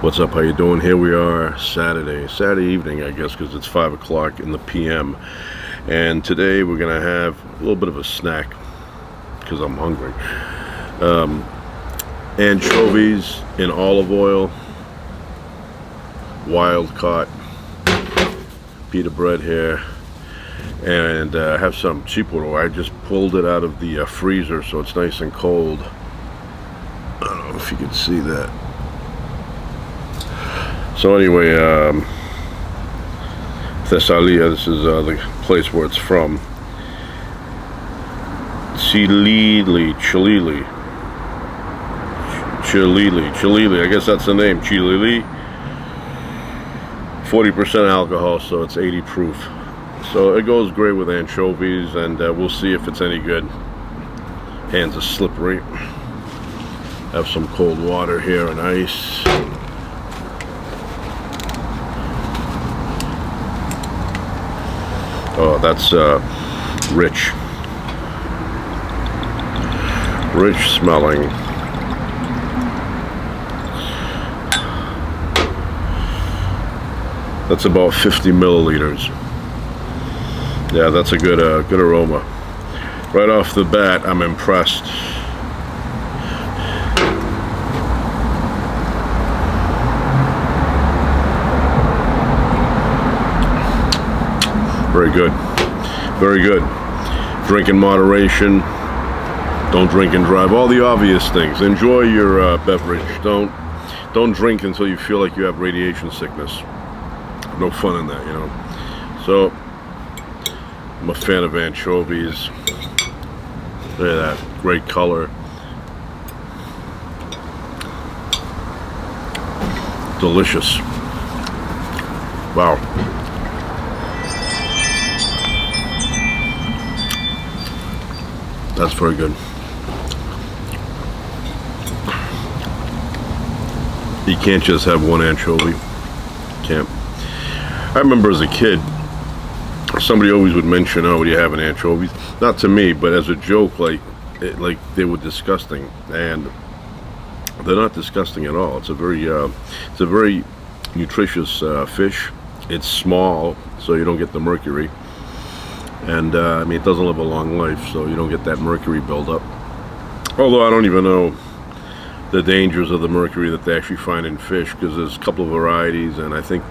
What's up? How you doing? Here we are, Saturday evening, I guess, because it's 5 o'clock in the p.m. And today we're gonna have a little bit of a snack because I'm hungry. Anchovies in olive oil, wild caught, pita bread here, and have some Tsipouro. I just pulled it out of the freezer, so it's nice and cold. I don't know if you can see that. So anyway, Tsilili, this is the place where it's from. Tsilili, I guess that's the name. Tsilili. 40% alcohol, so it's 80 proof. So it goes great with anchovies, and we'll see if it's any good. Hands are slippery. Have some cold water here and ice. Oh, that's rich smelling. That's about 50 milliliters. Yeah, that's a good aroma. Right off the bat, I'm impressed. Very good. Very good. Drink in moderation. Don't drink and drive. All the obvious things. Enjoy your beverage. Don't drink until you feel like you have radiation sickness. No fun in that, you know. So, I'm a fan of anchovies. Look at that. Great color. Delicious. Wow. That's very good. You can't just have one anchovy. Can't. I remember as a kid, somebody always would mention, "Oh, do you have an anchovy?" Not to me, but as a joke, like they were disgusting, and they're not disgusting at all. It's a very nutritious fish. It's small, so you don't get the mercury. And I mean, it doesn't live a long life, so you don't get that mercury buildup. Although I don't even know the dangers of the mercury that they actually find in fish, because there's a couple of varieties, and I think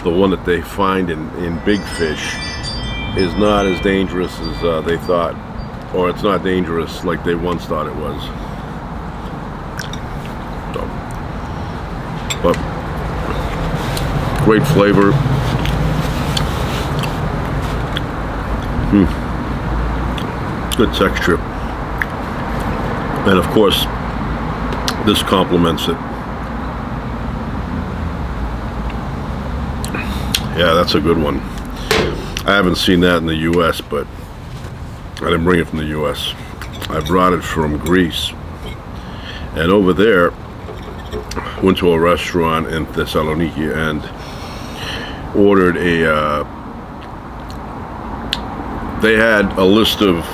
the one that they find in big fish is not as dangerous as they thought, or it's not dangerous like they once thought it was. So, but great flavor. Good texture, and of course this complements it. Yeah, that's a good one. I haven't seen that in the US, but I didn't bring it from the US. I brought it from Greece, and over there went to a restaurant in Thessaloniki and ordered they had a list of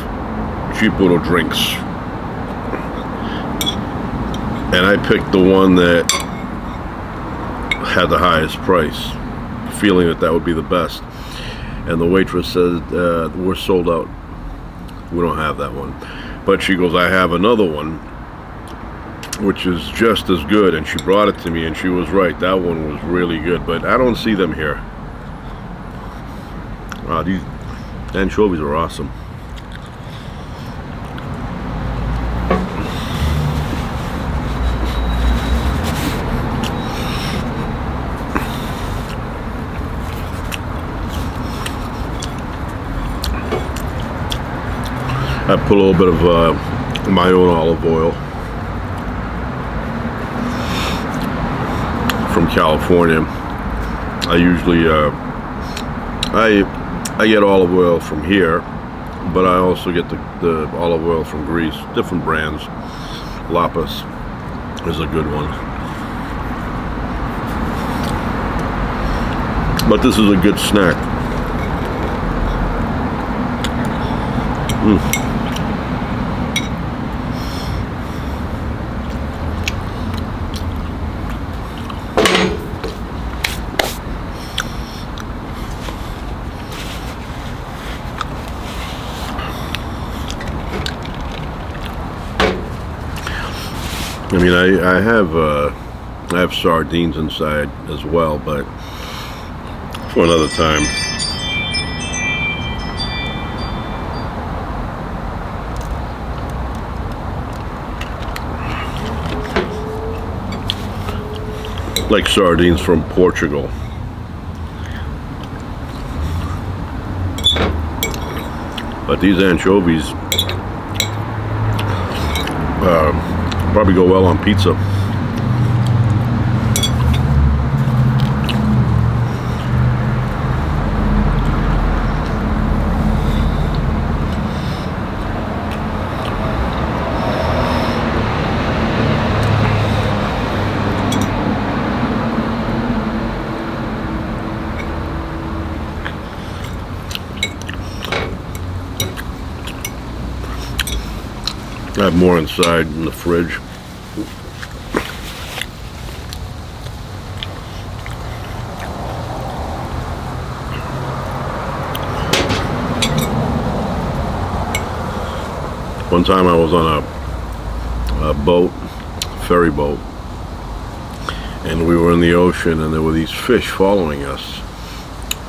Tsipouro drinks, and I picked the one that had the highest price, feeling that would be the best. And the waitress said, "We're sold out. We don't have that one." But she goes, "I have another one, which is just as good." And she brought it to me, and she was right. That one was really good, but I don't see them here. Wow, these anchovies are awesome. I put a little bit of my own olive oil from California. I usually I get olive oil from here, but I also get the olive oil from Greece, different brands. Lapis is a good one. But this is a good snack. I mean, I have sardines inside as well, but for another time. Like sardines from Portugal. But these anchovies probably go well on pizza. I have more inside in the fridge. One time I was on a boat, ferry boat, and we were in the ocean, and there were these fish following us,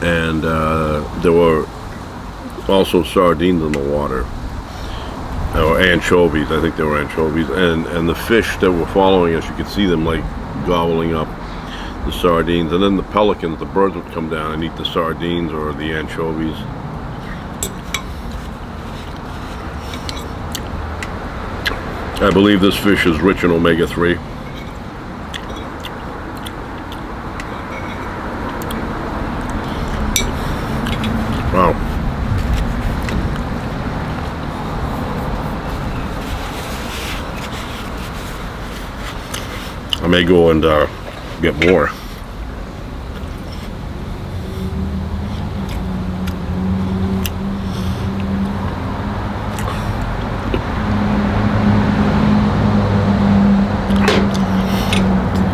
and there were also sardines in the water. Or anchovies, I think they were anchovies, and the fish that were following us, you could see them like gobbling up the sardines, and then the pelicans, the birds, would come down and eat the sardines or the anchovies. I believe this fish is rich in omega-3. Wow. I may go and get more.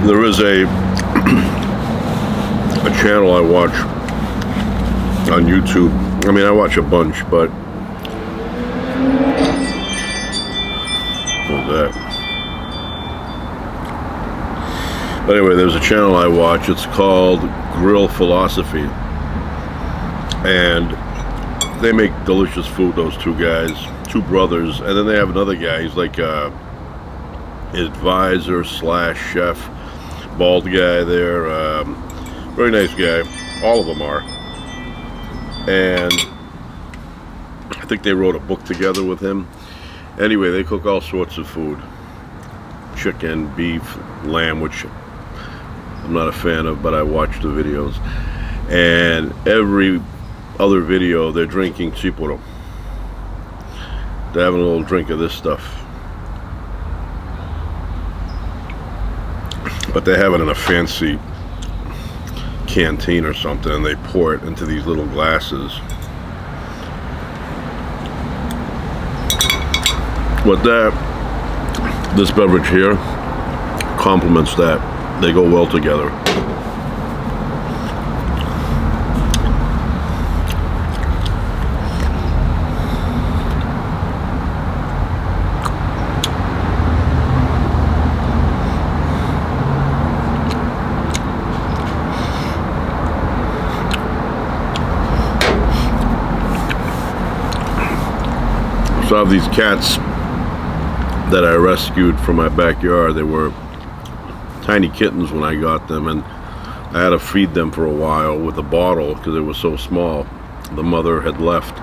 There is a channel I watch on YouTube. I mean, I watch a bunch, but what was that? But anyway, there's a channel I watch. It's called Grill Philosophy, and they make delicious food. Those two guys, two brothers, and then they have another guy. He's like a advisor slash chef, bald guy there. Very nice guy. All of them are, and I think they wrote a book together with him. Anyway, they cook all sorts of food: chicken, beef, lamb, which I'm not a fan of, but I watch the videos. And every other video, they're drinking Tsipouro. They're having a little drink of this stuff. But they have it in a fancy canteen or something, and they pour it into these little glasses. But this beverage here complements that. They go well together. So I have these cats that I rescued from my backyard. They were tiny kittens when I got them, and I had to feed them for a while with a bottle because it was so small. The mother had left,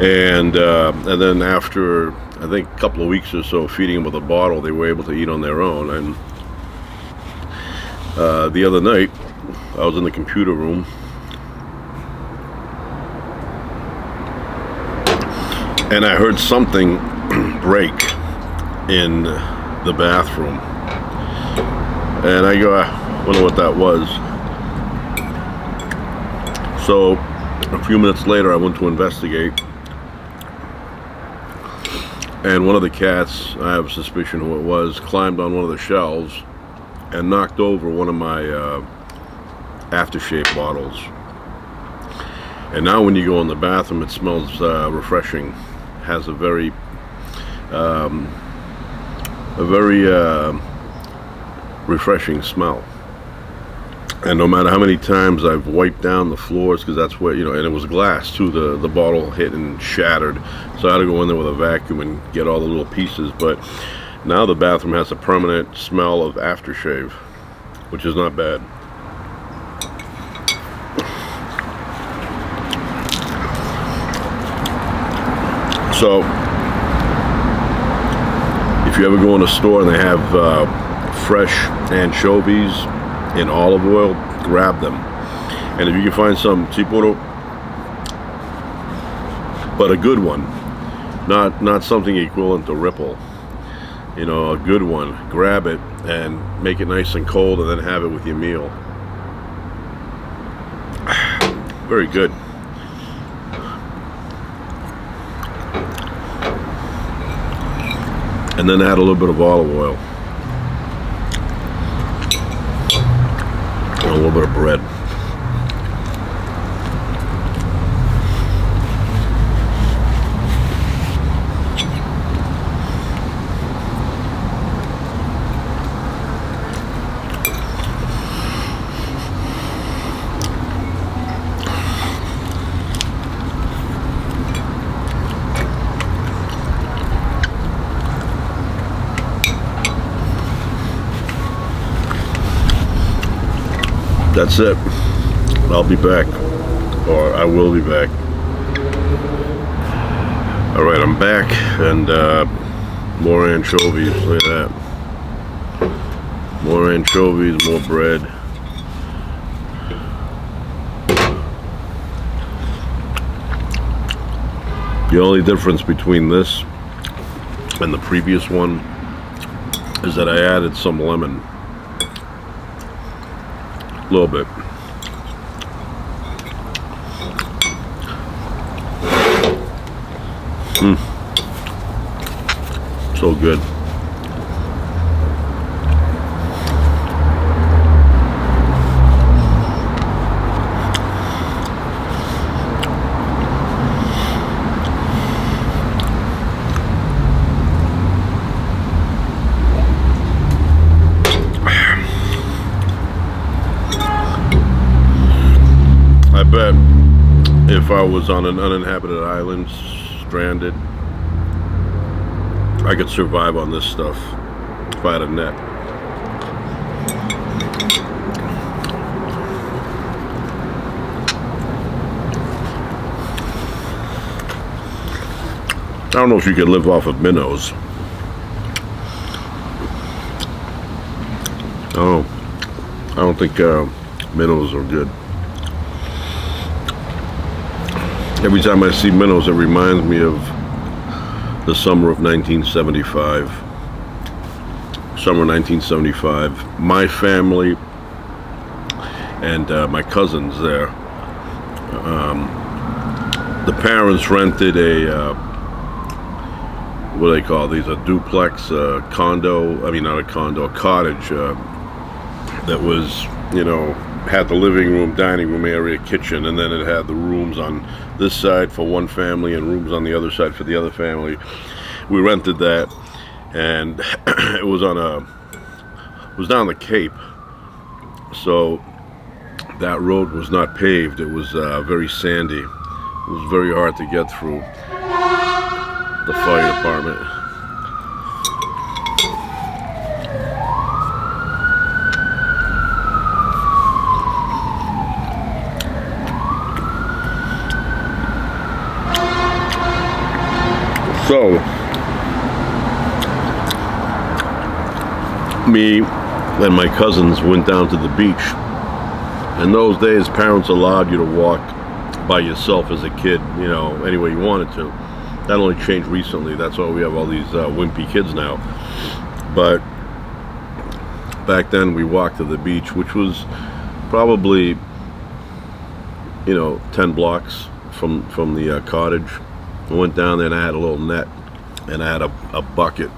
and then after I think a couple of weeks or so feeding them with a bottle, they were able to eat on their own. And the other night I was in the computer room, and I heard something break in the bathroom. And I go, I wonder what that was. So a few minutes later, I went to investigate. And one of the cats, I have a suspicion who it was, climbed on one of the shelves and knocked over one of my aftershave bottles. And now when you go in the bathroom, it smells refreshing. Has a very a very refreshing smell. And no matter how many times I've wiped down the floors, because that's where, you know, and it was glass too, the bottle hit and shattered. So I had to go in there with a vacuum and get all the little pieces. But now the bathroom has a permanent smell of aftershave, which is not bad. So if you ever go in a store and they have fresh anchovies in olive oil, grab them. And if you can find some Tsipouro, but a good one, not something equivalent to Ripple, you know, a good one, grab it and make it nice and cold, and then have it with your meal. Very good. And then add a little bit of olive oil. And a little bit of bread. That's it. I'll be back, or I will be back. All right, I'm back, and more anchovies. Look at that. More anchovies, more bread. The only difference between this and the previous one is that I added some lemon. A little bit. So good. I bet if I was on an uninhabited island, stranded, I could survive on this stuff if I had a net. I don't know if you could live off of minnows. Oh, I don't think minnows are good. Every time I see minnows, it reminds me of the summer of 1975. Summer 1975. My family and my cousins there. The parents rented a what do they call these? A duplex condo. I mean, not a condo, a cottage that was, you know, had the living room, dining room area, kitchen, and then it had the rooms on this side for one family and rooms on the other side for the other family. We rented that, and it was down the Cape, so that road was not paved. It was very sandy. It was very hard to get through the fire department. So, me and my cousins went down to the beach. In those days, parents allowed you to walk by yourself as a kid, you know, anywhere you wanted to. That only changed recently. That's why we have all these wimpy kids now. But back then, we walked to the beach, which was probably, you know, 10 blocks from the cottage. I went down there and I had a little net and I had a bucket,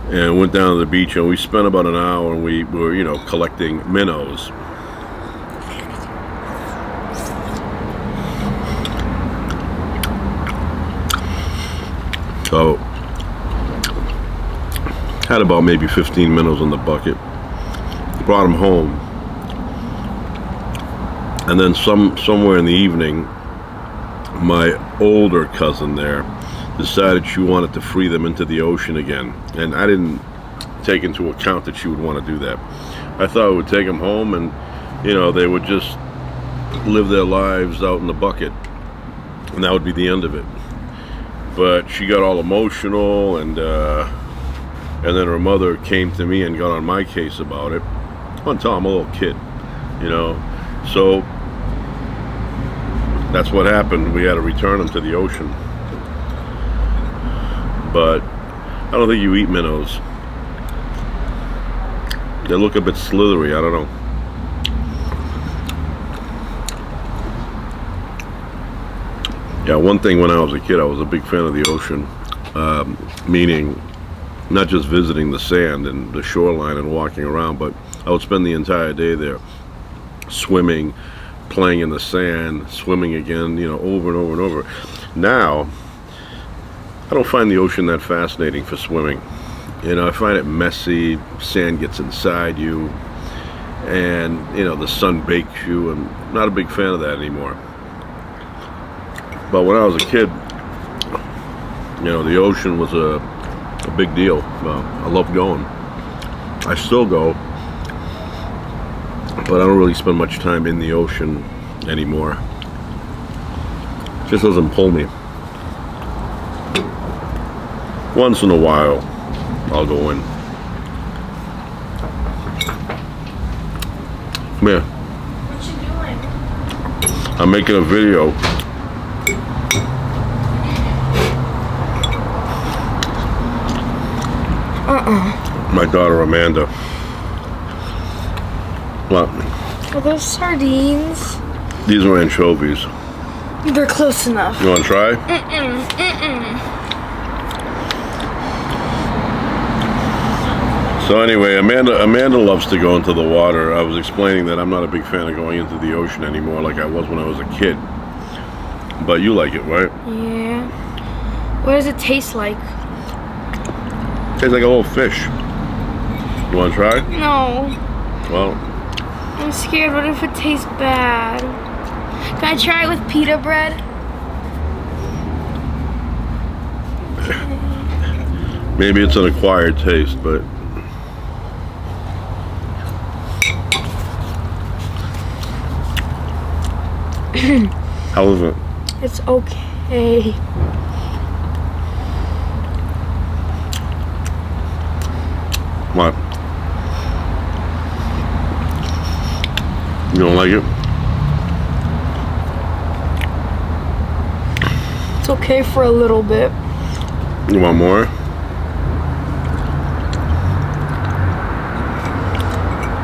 and went down to the beach, and we spent about an hour, and we were, you know, collecting minnows. So Had about maybe 15 minnows in the bucket. Brought them home. And then somewhere in the evening, my older cousin there decided she wanted to free them into the ocean again. And I didn't take into account that she would want to do that. I thought I would take them home and, you know, they would just live their lives out in the bucket. And that would be the end of it. But she got all emotional, and then her mother came to me and got on my case about it. Until I'm a little kid, you know. So that's what happened. We had to return them to the ocean. But I don't think you eat minnows. They look a bit slithery, I don't know. Yeah, one thing when I was a kid, I was a big fan of the ocean. Meaning not just visiting the sand and the shoreline and walking around, but I would spend the entire day there swimming, playing in the sand, swimming again, you know, over and over and over. Now, I don't find the ocean that fascinating for swimming. You know, I find it messy, sand gets inside you, and, you know, the sun bakes you. I'm not a big fan of that anymore. But when I was a kid, you know, the ocean was a big deal. I love going. I still go, but I don't really spend much time in the ocean anymore. It just doesn't pull me. Once in a while, I'll go in. Come here. What you doing? I'm making a video. My daughter Amanda. What? Are those sardines? These are anchovies. They're close enough. You want to try? So anyway, Amanda loves to go into the water. I was explaining that I'm not a big fan of going into the ocean anymore like I was when I was a kid. But you like it, right? Yeah. What does it taste like? Tastes like a little fish. You want to try? No. Well, I'm scared. What if it tastes bad? Can I try it with pita bread? maybe it's an acquired taste, but how is it? It's okay. What? You don't like it? It's okay for a little bit. You want more?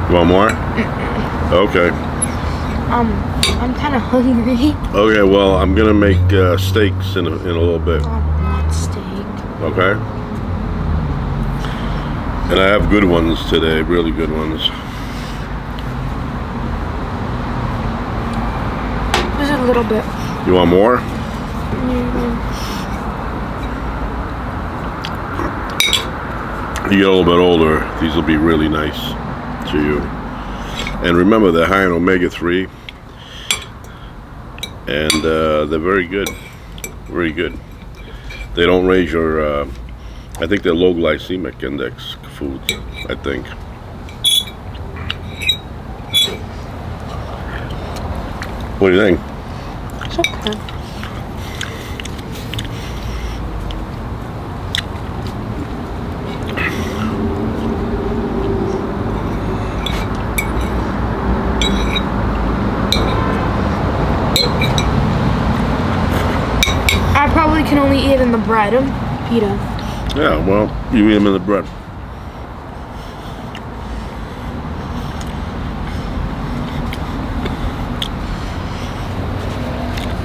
You want more? Okay. I'm kind of hungry. Okay, well, I'm gonna make steaks in a little bit. I want steak. Okay? And I have good ones today, really good ones. Just a little bit. You want more? You get a little bit older, these will be really nice to you. And remember, they're high in omega-3, and they're very good, very good. They don't raise your, I think they're low glycemic index foods, I think. What do you think? It's okay. I probably can only eat it in the bread. Pita. Yeah, well, you eat them in the bread.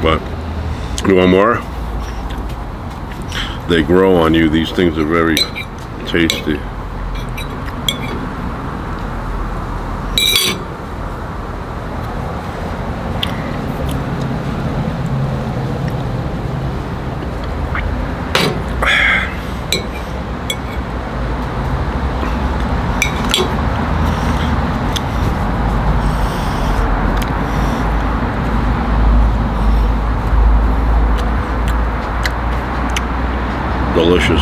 But you want more? They grow on you. These things are very tasty. delicious.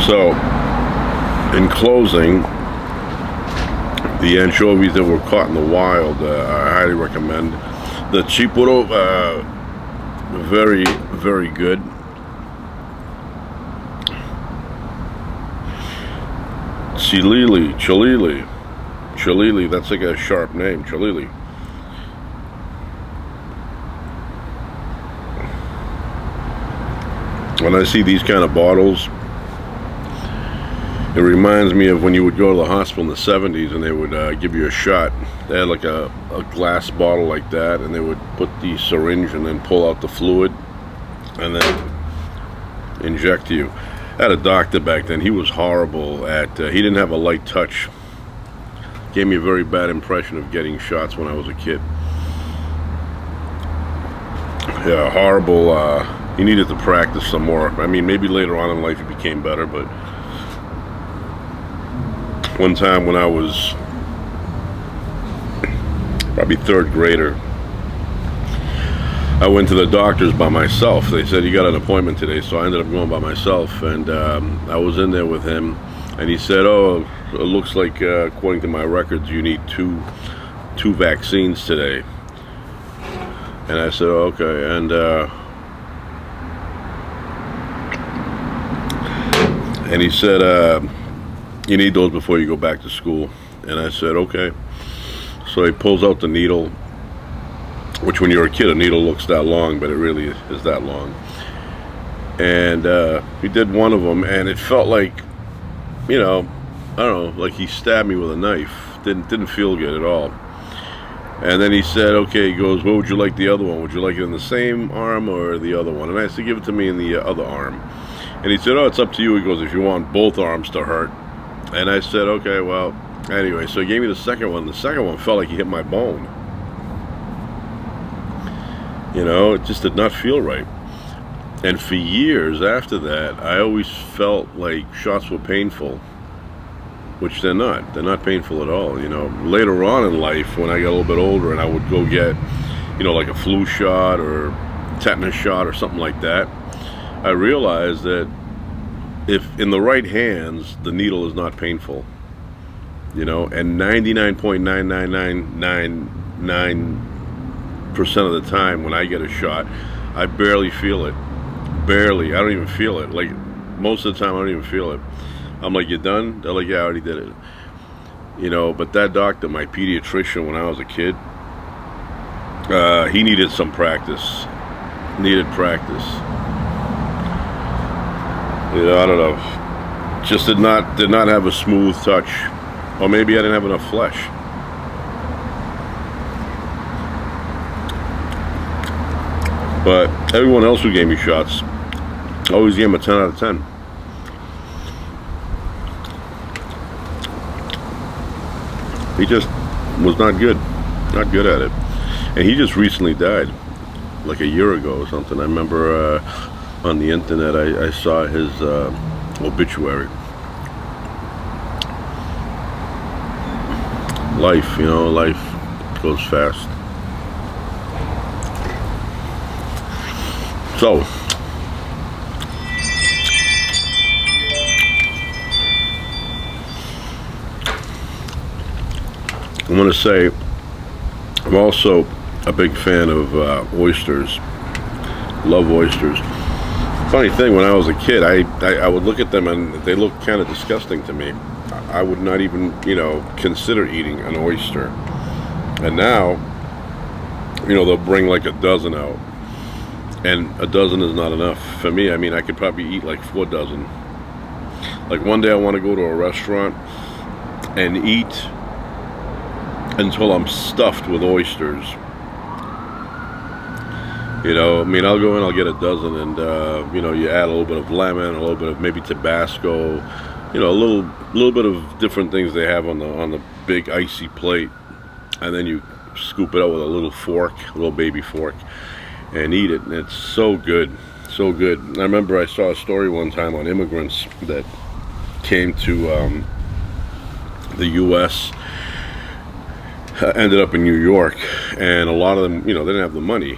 So, in closing, the anchovies that were caught in the wild, I highly recommend. The Tsipouro, very, very good. Tsilili, that's like a sharp name, Tsilili. When I see these kind of bottles, it reminds me of when you would go to the hospital in the 70s and they would give you a shot. They had like a glass bottle like that, and they would put the syringe and then pull out the fluid and then inject you. I had a doctor back then. He was horrible at, he didn't have a light touch. Gave me a very bad impression of getting shots when I was a kid. Yeah, horrible. He needed to practice some more. I mean, maybe later on in life he became better, but one time when I was probably third grader, I went to the doctor's by myself. They said, you got an appointment today, so I ended up going by myself, and I was in there with him, and he said, oh, it looks like, according to my records, you need two vaccines today. And I said, oh, okay, and he said, you need those before you go back to school. And I said, okay. So he pulls out the needle, which when you're a kid, a needle looks that long, but it really is that long. And he did one of them, and it felt like, you know, I don't know, like he stabbed me with a knife. Didn't feel good at all. And then he said, okay, he goes, what would you like the other one? Would you like it in the same arm or the other one? And I said, give it to me in the other arm. And he said, oh, it's up to you. He goes, if you want both arms to hurt. And I said, okay, well, anyway, so he gave me the second one. The second one felt like he hit my bone. You know, it just did not feel right. And for years after that, I always felt like shots were painful, which they're not. They're not painful at all. You know, later on in life, when I got a little bit older and I would go get, you know, like a flu shot or tetanus shot or something like that, I realized that if in the right hands, the needle is not painful. You know, and 99.9999% of the time when I get a shot, I barely feel it. Barely. I don't even feel it. Like, most of the time I don't even feel it. I'm like, you done? They're like, yeah, I already did it. You know, but that doctor, my pediatrician when I was a kid, he needed some practice. Needed practice. You know, I don't know. Just did not have a smooth touch. Or maybe I didn't have enough flesh. But everyone else who gave me shots, I always gave them a 10 out of 10. He just was not good at it. And he just recently died, like a year ago or something. I remember on the internet I saw his obituary. Life, you know, life goes fast. So, I want to say I'm also a big fan of oysters. Love oysters. Funny thing, when I was a kid, I would look at them and they looked kind of disgusting to me. I would not even, you know, consider eating an oyster. And now, you know, they'll bring like a dozen out. And a dozen is not enough for me. I mean, I could probably eat like 4 dozen. Like one day I want to go to a restaurant and eat until I'm stuffed with oysters. You know, I mean, I'll go in, I'll get a dozen, and you know, you add a little bit of lemon, a little bit of maybe Tabasco, you know, a little bit of different things they have on the big icy plate, and then you scoop it out with a little fork, a little baby fork, and eat it. And it's so good, so good. I remember I saw a story one time on immigrants that came to the U.S. ended up in New York, and a lot of them, they didn't have the money.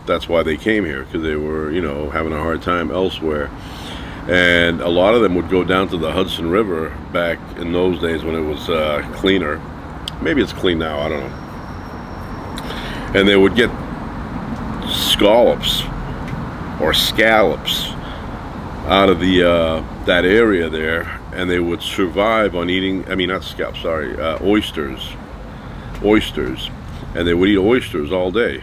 That's why they came here, because they were, having a hard time elsewhere. And a lot of them would go down to the Hudson River back in those days when it was cleaner. Maybe it's clean now, I don't know. And they would get scallops or scallops out of the that area there, and they would survive on eating, not scallops, sorry, oysters, and they would eat oysters all day,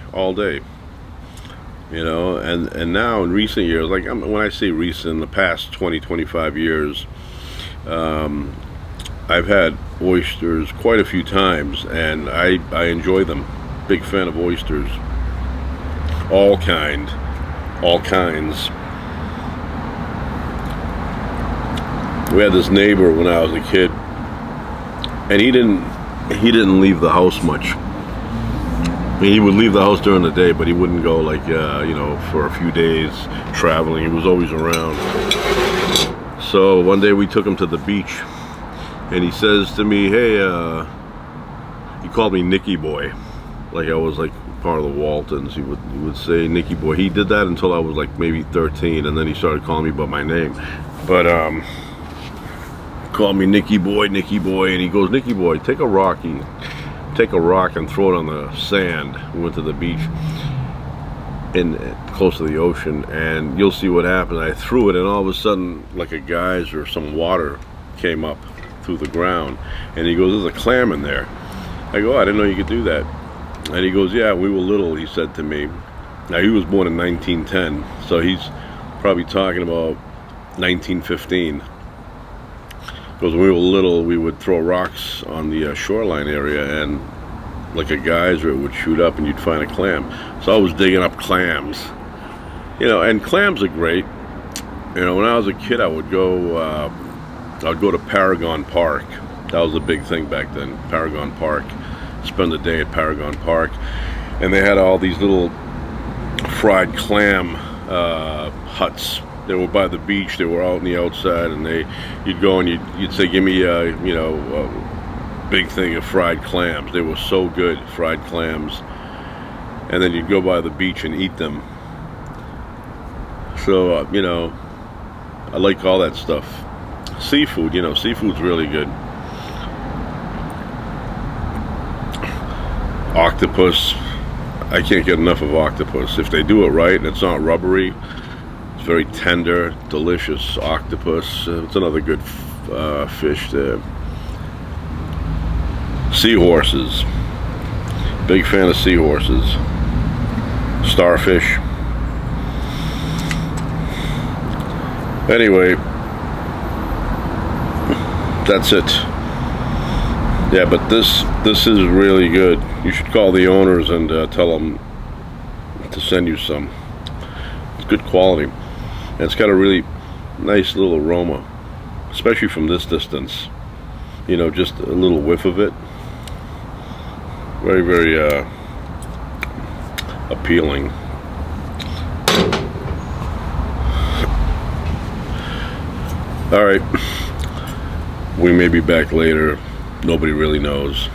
and now in recent years, like when I say recent, in the past 20-25 years, I've had oysters quite a few times, and I enjoy them. Big fan of oysters, all kinds. We had this neighbor when I was a kid, and he didn't leave the house much. He would leave the house during the day, but he wouldn't go for a few days traveling. He was always around. So one day we took him to the beach, and he says to me, "Hey," he called me Nicky Boy, like I was like part of the Waltons. He would say Nicky Boy. He did that until I was like maybe 13, and then he started calling me by my name. But called me Nicky Boy, and he goes, "Nicky Boy, take a rock and throw it on the sand." We went to the beach close to the ocean, and you'll see what happened. I threw it, and all of a sudden, like a geyser or some water came up through the ground, and he goes, "There's a clam in there." I go, "Oh, I didn't know you could do that." And he goes, "Yeah, we were little," he said to me. Now, he was born in 1910, so he's probably talking about 1915. Because when we were little, we would throw rocks on the shoreline area, and like a geyser, it would shoot up and you'd find a clam. So I was digging up clams, and clams are great. When I was a kid, I'd go to Paragon Park. That was a big thing back then, Paragon Park. Spend the day at Paragon Park, and they had all these little fried clam huts. They were by the beach. They were out in the outside, and you'd go and you'd say, "Give me a big thing of fried clams." They were so good, fried clams. And then you'd go by the beach and eat them. So I like all that stuff. Seafood, seafood's really good. Octopus, I can't get enough of octopus. If they do it right and it's not rubbery, it's very tender, delicious octopus. It's another good fish there. Seahorses, big fan of seahorses. Starfish. Anyway, that's it. Yeah, but this is really good. You should call the owners and tell them to send you some. It's good quality, and it's got a really nice little aroma, especially from this distance. Just a little whiff of it. Very, very appealing. All right, we may be back later. Nobody really knows.